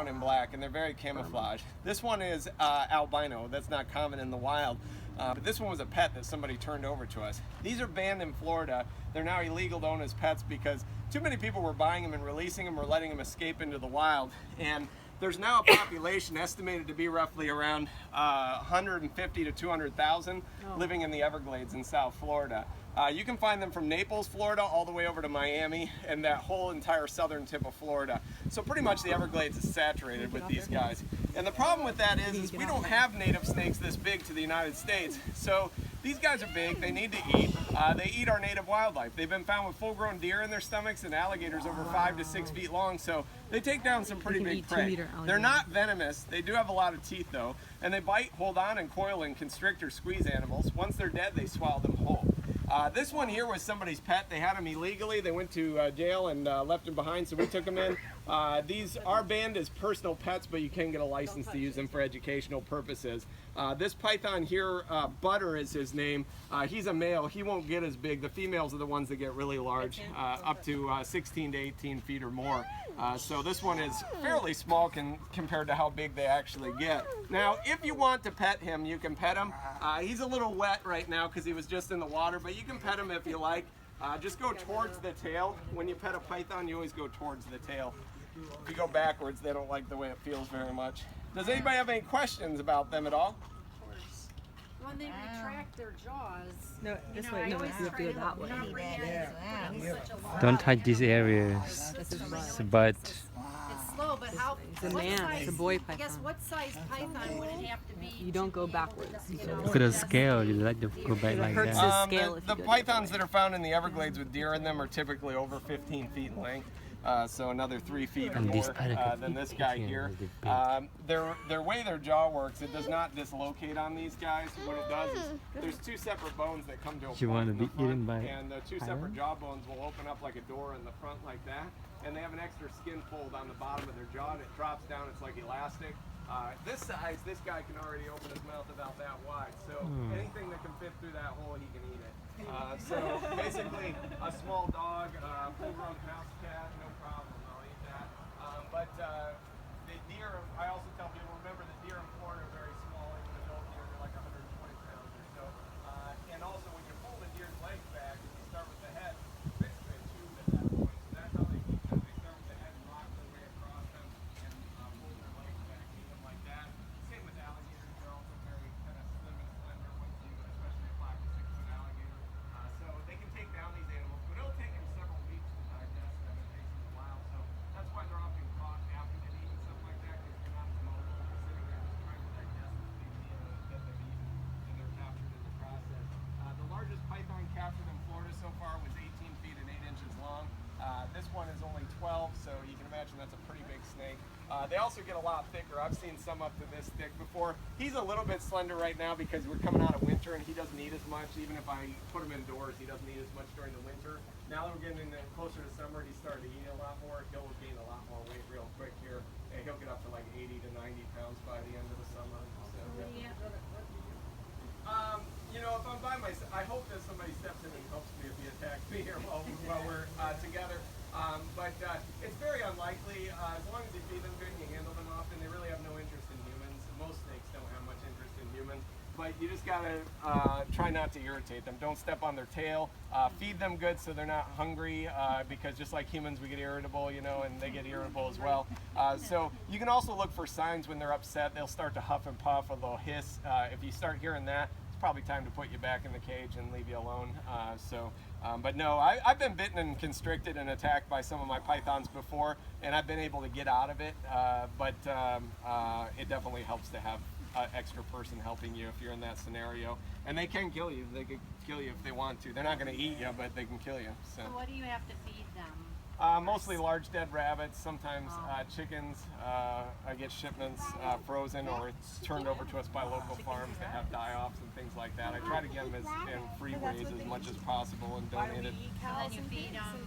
and black, and they're very camouflaged. This one is albino. That's not common in the wild. But this one was a pet that somebody turned over to us. These are banned in Florida. They're now illegal to own as pets because too many people were buying them and releasing them or letting them escape into the wild. And there's now a population estimated to be roughly around 150 to 200,000 living in the Everglades in South Florida. You can find them from Naples, Florida, all the way over to Miami and that whole entire southern tip of Florida. So pretty much the Everglades is saturated with these guys. And the problem with that is we don't have native snakes this big to the United States. So these guys are big, they need to eat. They eat our native wildlife. They've been found with full-grown deer in their stomachs and alligators over 5 to 6 feet long, so they take down some pretty big prey. They're not venomous. They do have a lot of teeth though, and they bite, hold on, and coil and constrict or squeeze animals. Once they're dead, they swallow them whole. This one here was somebody's pet. They had him illegally. They went to jail and left him behind, so we took him in. These are banned as personal pets, but you can get a license to use them for educational purposes. This python here, Butter is his name. He's a male. He won't get as big. The females are the ones that get really large, up to 16 to 18 feet or more. So this one is fairly small compared to how big they actually get. Now, if you want to pet him, you can pet him. He's a little wet right now because he was just in the water, but you can pet him if you like. Just go towards the tail. When you pet a python, you always go towards the tail. If you go backwards, they don't like the way it feels very much. Does anybody have any questions about them at all? When they retract their jaws, no, this way. No, you have to go that way. Don't touch these areas. But it's slow, but how? It's a man. Size, it's a boy I guess python. what size python would it have to be? You don't go backwards. look at the scale. You let them go back like hurts that. scale if The you go pythons that are found in the Everglades with deer in them are typically over 15 feet in length. So another 3 feet or And these more than this guy here. Their way their jaw works, it does not dislocate on these guys. What it does is there's two separate bones that come to a You point wanna in the be front, eaten by and the two separate jaw bones will open up like a door in the front like that. And they have an extra skin fold on the bottom of their jaw, and it drops down. It's like elastic. This size, this guy can already open his mouth about that wide. So anything that can fit through that hole, he can eat it. So basically, a small dog, full-grown house cat, no problem. I'll eat that. But the deer, I also tell people, remember the deer in Florida are very small. Even adult deer, they're like 120 pounds or so. And also, when you pull the deer's legs back, if you start with the head, it's basically a tube at that point. So that's how they keep them. They start with the head and rock their way across them and pull their legs back, keep them like that. Same with alligators. They're also very kind of slim and slender once you, especially a 5 to 6 foot alligator. So they can take down these animals, but it'll take them several weeks to digest them. It takes them a while. So that's why they're often caught after they've eaten stuff like that, because they're not as mobile. They're sitting there just trying to digest the things that they've eaten, and they're captured in the process. The largest python captured in Florida so far was 18 feet and 8 inches long. This one is only 12, so you can imagine that's a pretty big snake. They also get a lot thicker. I've seen some up to this thick before. He's a little bit slender right now because we're coming out of winter and he doesn't eat as much. Even if I put him indoors, he doesn't eat as much during the winter. Now that we're getting closer to summer, he's starting to eat a lot more. He'll gain a lot more weight real quick here. And he'll get up to like 80 to 90 pounds by the end of the summer. So, you know, if I'm by myself, I hope that somebody steps in and helps me if he attacks me here while we're together. But it's very unlikely. As long as you feed them good and you handle them often, they really have no interest in humans. Most snakes don't have much interest in humans. But you just gotta try not to irritate them. Don't step on their tail. Feed them good so they're not hungry, because just like humans, we get irritable, you know, and they get irritable as well. So you can also look for signs when they're upset. They'll start to huff and puff, or they'll hiss. If you start hearing that, it's probably time to put you back in the cage and leave you alone. But no, I've been bitten and constricted and attacked by some of my pythons before, and I've been able to get out of it. But it definitely helps to have an extra person helping you if you're in that scenario. And they can kill you. They could kill you if they want to. They're not going to eat you, but they can kill you. So what do you have to feed them? Mostly large dead rabbits, sometimes chickens. I get shipments frozen or turned over to us by local farms that have die-offs and things like that. I try to get them in free ways as much as possible and donate it. And then you feed them